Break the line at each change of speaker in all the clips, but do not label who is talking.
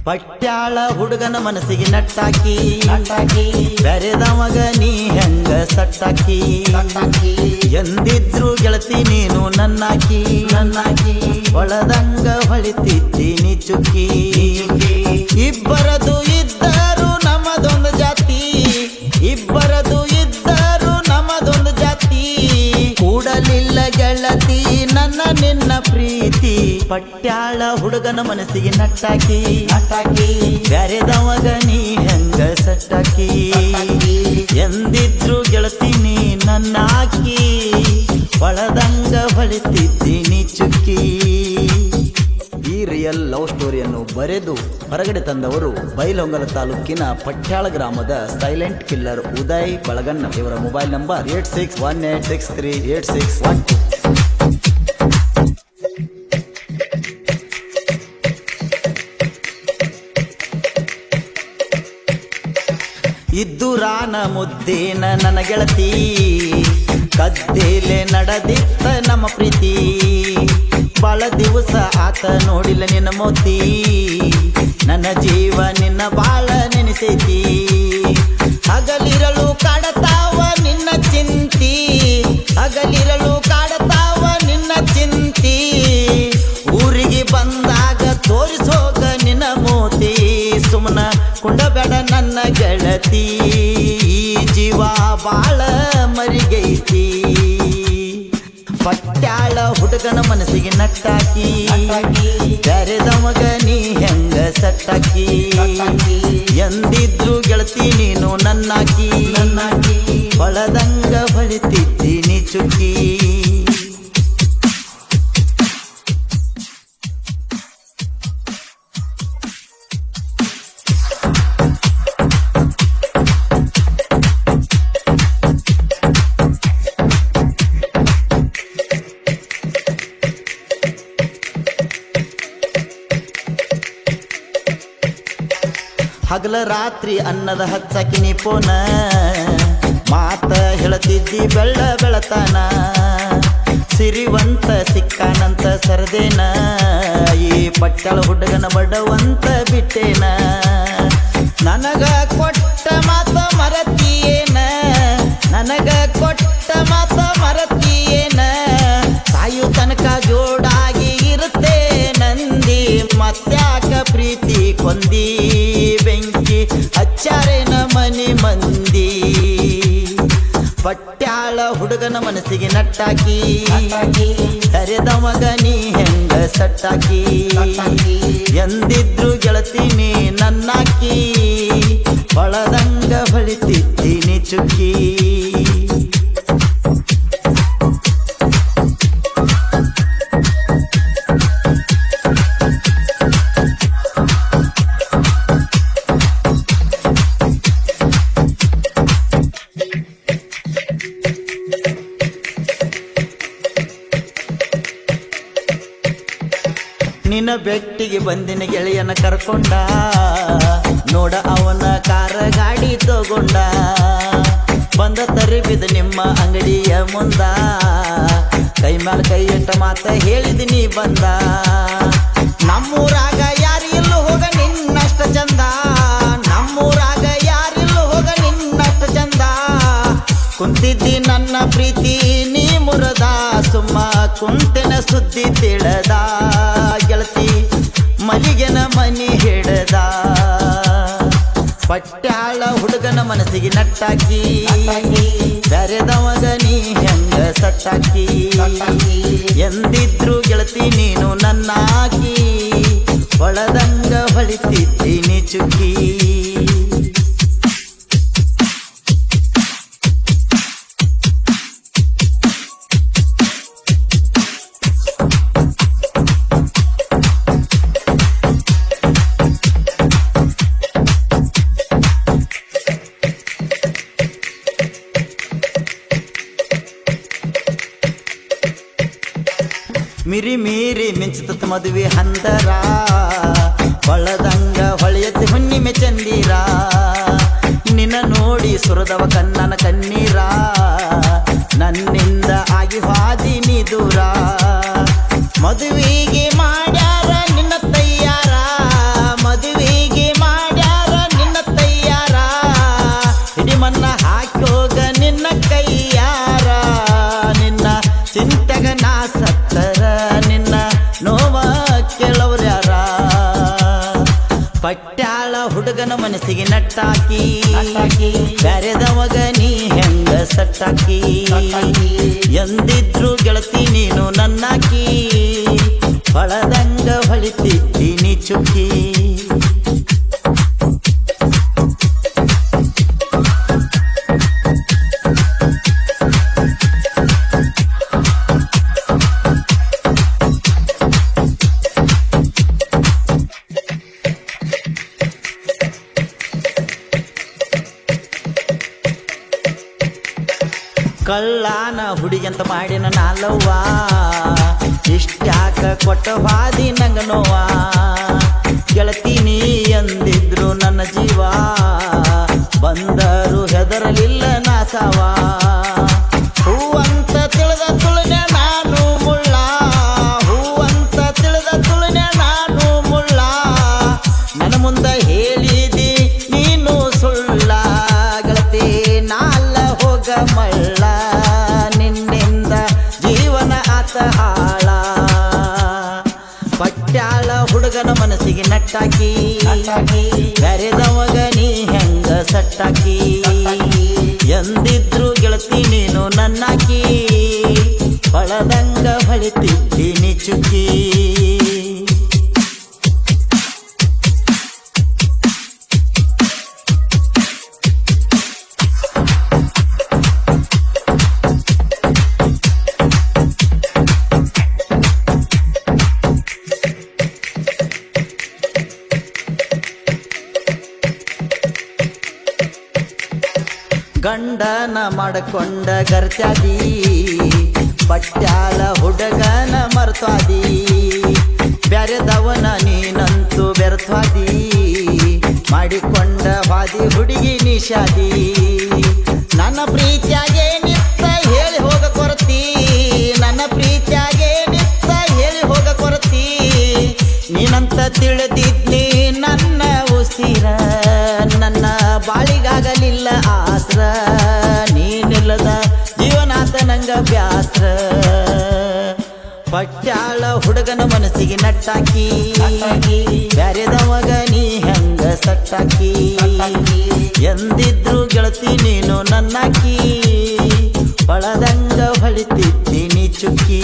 ಪಟ್ಯಾಳ ಹುಡುಗನ ಮನಸ್ಸಿಗೆ ನಟ್ಟಾಕಿ ಬೆರೆದವಾಗ ನೀ ಹೆಂಗ ಸಟ್ಟಾಕಿ ಎಂದಿದ್ರು ಗೆಳತಿ ನೀನು ನನ್ನಾಕಿ ಒಳದಂಗ ಹೊಳಿತಿದ್ದೀನಿ ಚುಕ್ಕಿ ಇಬ್ಬರದು ಇದ್ದರು ನಮ್ಮದೊಂದು ಜಾತಿ ಇಬ್ಬರದು ಇದ್ದರು ನಮ್ಮದೊಂದು ಜಾತಿ ಕೂಡಲಿಲ್ಲ ಗೆಳತಿ ನನ್ನ ನಿನ್ನ ಪ್ರೀತಿ ಪಟ್ಯಾಳ ಹುಡುಗನ ಮನಸ್ಸಿಗೆ ನಟ್ಟಾಕಿ ಬ್ಯಾರೆದವಾಗ ನೀ ಹೆಂಗ ಸಟ್ಟಾಕಿ ಎಂದಿದ್ರು ಗೆಳತೀನಿ ನನ್ನ ಹಾಕಿ ಒಳದಂಗ ಹೊಳಿತಿದ್ದೀನಿ ಚುಕ್ಕಿ. ಈ ರಿಯಲ್ ಲವ್ ಸ್ಟೋರಿಯನ್ನು ಬರೆದು ಹೊರಗಡೆ ತಂದವರು ಬೈಲಹೊಂಗಲ ತಾಲೂಕಿನ ಪಟ್ಯಾಳ ಗ್ರಾಮದ ಸೈಲೆಂಟ್ ಕಿಲ್ಲರ್ ಉದಯ್ ಬಳಗಣ್ಣ. ಇವರ ಮೊಬೈಲ್ ನಂಬರ್ 8618638612. ಇದ್ದುರಾನ ಮುದ್ದೇನ ನನ್ನ ಗೆಳತಿ ಕದ್ದೇಲೆ ನಡೆದಿತ್ತ ನಮ್ಮ ಪ್ರೀತಿ ಬಾಳ ದಿವಸ ಆತ ನೋಡಿಲ್ಲ ನಿನ್ನ ಮೋತಿ ನನ್ನ ಜೀವ ನಿನ್ನ ಬಾಳ ನೆನೆಸೈತಿ ಹಗಲಿರಲು ಕಾಡತಾವ ನಿನ್ನ ಚಿಂತಿ ಹಗಲಿರಲು ಕಾಡತಾವ ನಿನ್ನ ಚಿಂತಿ ಊರಿಗೆ ಬಂದಾಗ ತೋರಿಸೋಗ ನಿನ್ನ ಮೋತಿ ಸುಮ್ಮನ ಕುಂಡಬೇಡ ನನ್ನ ಗೆಳತಿ ಈ ಜೀವ ಬಾಳ ಮರಿಗೈತಿ ಪಟ್ಯಾಳ ಹುಡುಗನ ಮನಸ್ಸಿಗೆ ನಟ್ಟಾಕಿ ಬ್ಯಾರೆದವಾಗ ನೀ ಹೆಂಗ ಸಟ್ಟಾಕಿ ಎಂದಿದ್ರು ಗೆಳತಿ ನೀನು ನನ್ನಾಕಿ ಹೊಳದಂಗ ಹೊಳಿತಿದ್ದೀನಿ ಚುಕ್ಕಿ. ಹಗಲ ರಾತ್ರಿ ಅನ್ನದ ಹಚ್ಚಾಕಿ ನೀ ಪೋನ ಮಾತ ಹೇಳತಿದ್ದಿ ಬೆಳ್ಳ ಬೆಳತಾನ ಸಿರಿವಂತ ಸಿಕ್ಕಾನಂತ ಸರದೇನ ಈ ಪಟ್ಯಾಳ ಹುಡುಗನ ಬಡವಂತ ಬಿಟ್ಟೇನ ನನಗ ಕೊಟ್ಟ ಮಾತ ಮರತಿಯೇನ ನನಗ ಕೊಟ್ಟ ಮಾತ ಮರತಿಯೇನ ಸಾಯು ತನಕ ಜೋಡಾಗಿ ಇರುತ್ತೆ ನಂದಿ ಮತ್ಯಾಕ ಪ್ರೀತಿ ಕೊಂದಿ ಬೆಂಕಿ ಹಚ್ಚಾರೇನ ಮನಿ ಮಂದಿ ಪಟ್ಯಾಳ ಹುಡುಗನ ಮನಸ್ಸಿಗೆ ನಟ್ಟಾಕಿ ಹರಿದವಾಗ ನೀ ಹೆಂಗ ಸಟ್ಟಾಕಿ ಎಂದಿದ್ರು ಗೆಳತೀನಿ ನನ್ನಾಕಿ ಒಳದಂಗ ಹೊಳಿತಿದ್ದೀನಿ ಚುಕ್ಕಿ. ನಿನ್ನ ಬೆಟ್ಟಿಗೆ ಬಂದಿನ ಗೆಳೆಯನ ಕರ್ಕೊಂಡ ನೋಡ ಅವನ ಕಾರ ಗಾಡಿ ತಗೊಂಡ ಬಂದ ತರಿಬಿದ ನಿಮ್ಮ ಅಂಗಡಿಯ ಮುಂದ ಕೈ ಮ್ಯಾಲ ಕೈ ಇಟ್ಟ ಮಾತ ಹೇಳಿದಿನಿ ಬಂದ ನಮ್ಮೂರಾಗ ಯಾರಿಲ್ಲೂ ಹೋಗ ನಿನ್ನಷ್ಟ ಚಂದ ನಮ್ಮೂರಾಗ ಯಾರಿಲ್ಲೂ ಹೋಗ ನಿನ್ನಷ್ಟ ಚಂದ ಕುಂತಿದ್ದಿ ನನ್ನ ಪ್ರೀತಿ ನೀ ಮುರದ ಸುಮ್ಮ ಕುಂತಿನ ಸುದ್ದಿ ತಿಳದ ಗೆಳತಿ ಮಲಿಗೆನ ಮನಿ ಹಿಡದ ಪಟ್ಯಾಳ ಹುಡುಗನ ಮನಸ್ಸಿಗೆ ನಟ್ಟಾಕಿ ಬ್ಯಾರೆದವಾಗ ನೀ ಹೆಂಗ ಸಟ್ಟಾಕಿ ಎಂದಿದ್ರು ಗೆಳತಿ ನೀನು ನನ್ನಾಕಿ ಒಳದಂಗ ಹೊಳಿತಿದ್ದೀನಿ ಚುಕ್ಕಿ. ಮಿರಿ ಮೀರಿ ಮಿಂಚುತ್ತ ಮದುವೆ ಹಂದರ ಹೊಳದಂಗ ಹೊಳೆಯತ್ತಿ ಹುಣ್ಣಿಮೆ ಚಂದಿರ ನಿನ್ನ ನೋಡಿ ಸುರದವ ಕಣ್ಣನ ಕಣ್ಣೀರ ನನ್ನಿಂದ ಆಗಿ ಹಾದಿನಿ ದೂರ ಮದುವೆಗೆ ಮಾಡ್ಯಾರ ನಿನ್ನ ತಯ್ಯಾರ ಮದುವೆ ಪಟ್ಯಾಳ ಹುಡುಗನ ಮನಸ್ಸಿಗೆ ನಟ್ಟಾಕಿ ಬ್ಯಾರೆದವಾಗ ನೀ ಹೆಂಗ ಸಟ್ಟಾಕಿ ಎಂದಿದ್ರು ಗೆಳತಿ ನೀನು ನನ್ನಾಕಿ ಹೊಳದಂಗ ಹೊಳಿತಿದ್ದೀನಿ ಚುಕ್ಕಿ ಕಳ್ಳಾನ ಹುಡುಗಂತ ಮಾಡಿನ ನಾಲವ್ವ ಇಷ್ಟ್ಯಾಕ ಕೊಟ್ಟ ಹಾದಿ ನಂಗ ನೋವ ಗೆಳತೀನಿ ಎಂದಿದ್ರು ನನ್ನ ಜೀವ ಬಂದರು ಹೆದರಲಿಲ್ಲ ನಾಸವ ಹೂವಂತ ತಿಳಿದ ತುಳನೆ ನಾನು ಮುಳ್ಳ ಹೂವಂತ ತಿಳಿದ ತುಳನೆ ನಾನು ಮುಳ್ಳ ನನ್ನ ಮುಂದ ಹೇಳಿದಿ ನೀನು ಸುಳ್ಳ ಗೆಳತಿ ನಾಲ್ಲ ಹೋಗ ಮಳ್ಳ ಹಾಳ ಪಟ್ಯಾಳ ಹುಡುಗನ ಮನಸ್ಸಿಗೆ ನಟ್ಟಾಕಿ ಬೆರೆದವಾಗ ನೀ ಹೆಂಗ ಸಟ್ಟಾಕಿ ಎಂದಿದ್ರು ಗೆಳತಿ ನೀನು ನನ್ನಾಕಿ ಹೊಳದಂಗ ಹೊಳಿತಿದ್ದೀನಿ ಚುಕ್ಕಿ ಗಂಡನ ಮಾಡಿಕೊಂಡ ಗರ್ತ್ಯಾದಿ ಪಟ್ಯಾಳ ಹುಡುಗನ ಮರ್ತ್ವಾದಿ ಬೆರೆದವನ ನೀನಂತೂ ಬೆರ್ತವಾದಿ ಮಾಡಿಕೊಂಡ ವಾದಿ ಹುಡುಗಿ ನಿಷಾದಿ ನನ್ನ ಪ್ರೀತಿಯಾಗೆ ನಿತ್ತ ಹೇಳಿ ಹೋಗ ಕೊರತಿ ನನ್ನ ಪ್ರೀತಿಯಾಗೆ ನಿತ್ತ ಹೇಳಿ ಹೋಗ ಕೊರತಿ ನೀನಂತ ತಿಳಿದಿದ್ನಿ ನನ್ನ ಉಸಿರ ನನ್ನ ಬಾಳಿಗಾಗಲಿಲ್ಲ ಆಸ್ರ ನೀನಿಲ್ಲದ ಜೀವನಾಥ ನಂಗ ಬ್ಯಾಸ್ರ ಪಟ್ಯಾಳ ಹುಡುಗನ ಮನಸ್ಸಿಗೆ ನಟ್ಟಾಕಿ ಬ್ಯಾರೆದವಾಗ ನೀ ಹೆಂಗ ಸಟ್ಟಾಕಿ ಎಂದಿದ್ರು ಗೆಳತಿ ನೀನು ನನ್ನಾಕಿ ಹೊಳದಂಗ ಹೊಳಿತಿದ್ದೀನಿ ಚುಕ್ಕಿ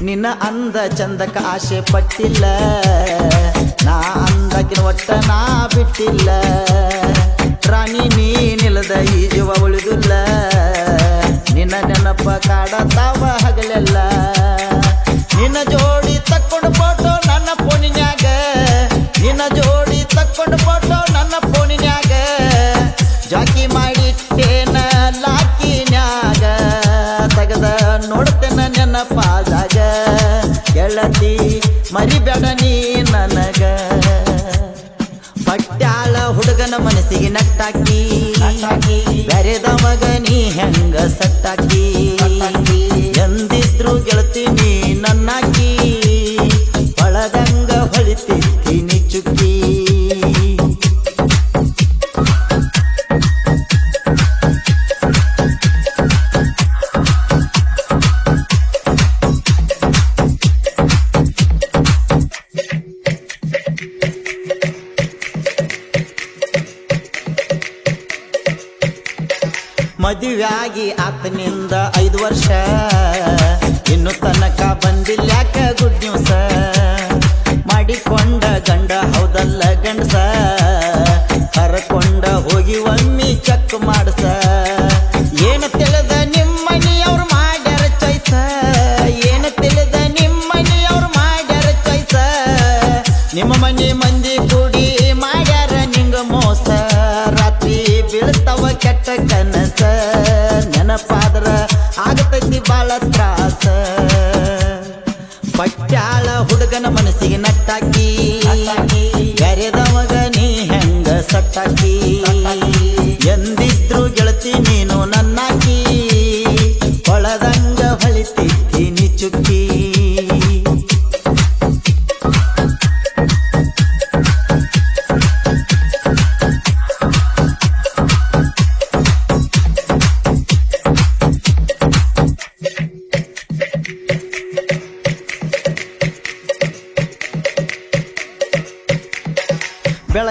ನಿನ್ನ ಅಂದ ಚಂದಕ ಆಸೆ ಪಟ್ಟಿಲ್ಲ ನಾ ಅಂದಕಿನ ಒಟ್ಟ ನಾ ಬಿಟ್ಟಿಲ್ಲ ರಾಣಿ ನೀನಿಲ್ಲದ ಈ ಜೀವ ಉಳಿದಿಲ್ಲ ನಿನ್ನ ನೆನಪ ಕಾಡತಾವ ಹಗಲೆಲ್ಲ ನಿನ್ನ ಜೋಡಿ ತಕ್ಕೊಂಡು ಫೋಟೋ ನನ್ನ ಫೋನಿನ್ಯಾಗ ನಿನ್ನ ಜೋಡಿ ತಕ್ಕೊಂಡು ಫೋಟೋ ನನ್ನ ಫೋನಿನ್ಯಾಗ ಜಾಕಿ ಮಾಡಿಟ್ಟೇನ ಲಾಕಿನ್ಯಾಗ ತೆಗದ ನೋಡ್ತೇನ ನೆನಪಾದಾಗ ಗೆಳತಿ ಮರಿಬೇಡ ನೀ ನನಗ ಪಟ್ಯಾಳ ಹುಡುಗನ ಮನಸ್ಸಿಗೆ ನಟ್ಟಾಕಿ ಬೆರೆದವಾಗ ನೀ ಹೆಂಗ ಸಟ್ಟಾಕಿ ಎಂದಿದ್ರು ಗೆಳತಿ ನೀ ನನ್ನಾಕಿ ಹೊಳದಂಗ ಹೊಳಿತಿದ್ದೀನಿ ಚುಕ್ಕಿ ಮದುವೆಯಾಗಿ ಆತನಿಂದ 5 ವರ್ಷ ಇನ್ನು ತನಕ ಬಂದಿಲ್ಯಾಕ ಗುಡ್ ನ್ಯೂಸ್ ಮಾಡಿಕೊಂಡ ಗಂಡ ಹೌದಲ್ಲ ಗಂಡಸ ಕರಕೊಂಡ ಹೋಗಿ ಒಮ್ಮಿ ಚೆಕ್ ಮಾಡಸ ಏನು ತಿಳಿದ ನಿಮ್ಮನಿಯವ್ರು ಮಾಡ್ಯಾರ ಚೈಸ ಏನು ತಿಳಿದ ನಿಮ್ಮನಿಯವ್ರು ಮಾಡ್ಯಾರ ಚೈಸ ನಿಮ್ಮ ಮನೆ ಮಂದಿ ಕೂಡಿ ಮಾಡ್ಯಾರ ನಿಂಗ ಮೋಸ ರಾತ್ರಿ ಬೀಳ್ತವ ಕೆಟ್ಟ ಕನಸ ನೆನಪಾದ್ರ ಆಗತೈತಿ ಬಾಳ ತ್ರಾಸ ಪಟ್ಯಾಳ ಹುಡುಗನ ಮನಸ್ಸಿಗೆ ನಟ್ಟಾಕಿ ಬೆರೆದವಾಗ ನೀ ಹೆಂಗ ಸಟ್ಟಾಕಿ ಎಂದಿದ್ರು ಗೆಳತಿ ನೀನು ನನ್ನಾಕಿ ಹೊಳದಂಗ ಹೊಳಿತಿದ್ದೀನಿ ಚುಕ್ಕಿ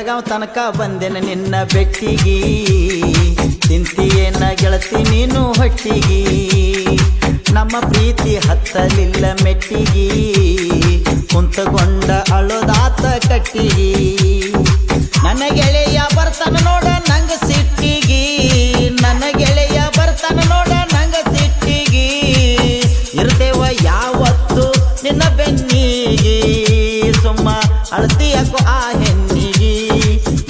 ಬೆಳಗಾವ್ ತನಕ ಬಂದೆನ ನಿನ್ನ ಬೆಟ್ಟಿಗಿ ತಿಂತಿಯೇನ ಗೆಳತಿ ನೀನು ಹೊಟ್ಟಿಗಿ ನಮ್ಮ ಪ್ರೀತಿ ಹತ್ತಲಿಲ್ಲ ಮೆಟ್ಟಿಗಿ ಕುಂತಗೊಂಡ ಅಳೋದಾತ ಕಟ್ಟಿಗಿ ನನ್ನ ಗೆಳೆಯ ಬರ್ತಾನ ನೋಡ ನಂಗ ಸಿಟ್ಟಿಗಿ ನನ್ನ ಗೆಳೆಯ ಬರ್ತಾನ ನೋಡ ನಂಗ ಸಿಟ್ಟಿಗಿ ಇರ್ತೇವ ಯಾವತ್ತು ನಿನ್ನ ಬೆನ್ನಿಗಿ ಸುಮ್ಮ ಅಳತಿಯಾಕೋ ಆ ಹೆಣ್ಣಿಗಿ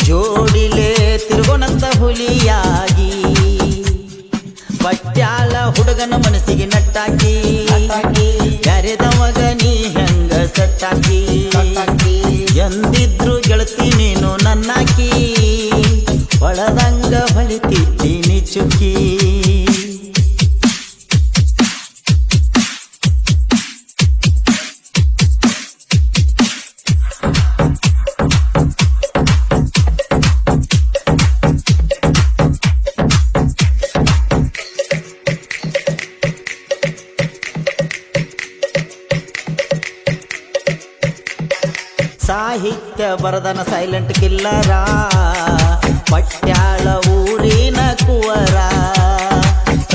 ಜೋಡಿಲೆ ತಿರುಗೋನಂತ ಹುಲಿಯಾಗಿ ಪಟ್ಯಾಳ ಹುಡುಗನ ಮನಸ್ಸಿಗೆ ನಟ್ಟಾಕಿ ಬ್ಯಾರೆದ ಮಗ ನೀ ಹೆಂಗ ಸಟ್ಟಾಕಿ ಎಂದಿದ್ರು ಗೆಳತಿ ನೀನು ನನ್ನಾಕಿ ಒಳದಂಗ ಹೊಳಿತಿದ್ದೀನಿ ಚುಕ್ಕಿ ಸಾಹಿತ್ಯ ಬರದನ ಸೈಲೆಂಟ್ ಕಿಲ್ಲರ ಪಟ್ಯಾಳ ಊರಿನ ಕುವರ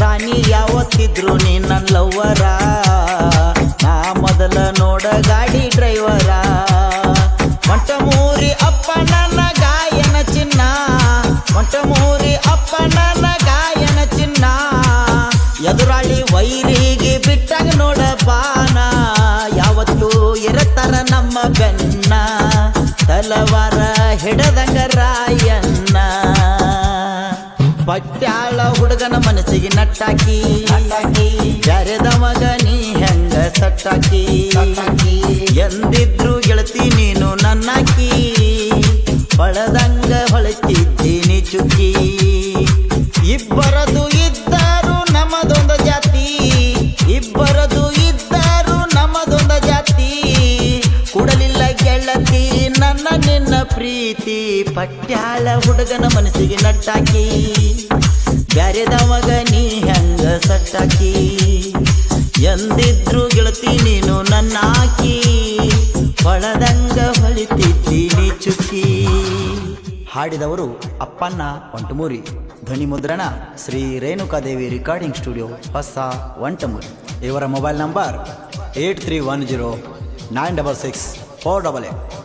ರಾಣಿ ಯಾವತ್ತಿದ್ರು ನೀ ನನ್ನ ಲವ್ವರ ನಾ ಮೊದಲ ನೋಡ ಗಾಡಿ ಡ್ರೈವರ ಮೊಟ್ಟಮೂರಿ ಅಪ್ಪ ನನ್ನ ಗಾಯನ ಚಿನ್ನ ಮೊಟ್ಟಮೂರಿ ಅಪ್ಪ ನನ್ನ ಗಾಯನ ಚಿನ್ನ ಎದುರಾಳಿ ವೈರಿಗೆ ಬಿಟ್ಟಾಗ ನೋಡ ಬಾನ ಯಾವತ್ತು ಇರತ್ತಾರ ನಮ್ಮ ಬೆನ್ನ ತಲವಾರ ಹಿಡದಂಗ ರಾಯಣ್ಣ ಪಟ್ಯಾಳ ಹುಡುಗನ ಮನಸ್ಸಿಗೆ ನಟ್ಟಾಕಿ ಬ್ಯಾರೆದ ಮಗ ನೀ ಹೆಂಗ ಸಟ್ಟಾಕಿ ಎಂದಿದ್ರು ಗೆಳತಿ ನೀನು ನನ್ನಾಕಿ ಹೊಳದಂಗ ಹೊಳತಿದ್ದೀನಿ ಚುಕ್ಕಿ ಇಬ್ಬರದು ಇದ್ದರು ನಮ್ಮದೊಂದು ಜಾತಿ ಇಬ್ಬರದು ಇದ್ದರು ನಮ್ಮದೊಂದು ಜಾತಿ ಕೂಡಲಿಲ್ಲ ಗೆಳತಿ ನನ್ನ ನಿನ್ನ ಪ್ರೀತಿ ಪಟ್ಯಾಳ ಹುಡುಗನ ಮನಸ್ಸಿಗೆ ನಟ್ಟಾಕಿ ಬ್ಯಾರೆದ ಮಗ ನೀ ಹೆಂಗ ಸಟ್ಟಾಕಿ ಎಂದಿದ್ರು ಗೆಳತಿ ನೀನು ನನ್ನಾಕಿ ಹೊಳದಂಗ ಹೊಳಿತಿದ್ದೀನಿ ಚುಕ್ಕಿ ಹಾಡಿದವರು ಅಪ್ಪಣ್ಣ ವಂಟಮೂರಿ ಧ್ವನಿ ಮುದ್ರಣ ಶ್ರೀ ರೇಣುಕಾದೇವಿ ರೆಕಾರ್ಡಿಂಗ್ ಸ್ಟುಡಿಯೋ ಹೊಸ ವಂಟಮೂರಿ ಇವರ ಮೊಬೈಲ್ ನಂಬರ್ 8310 966 488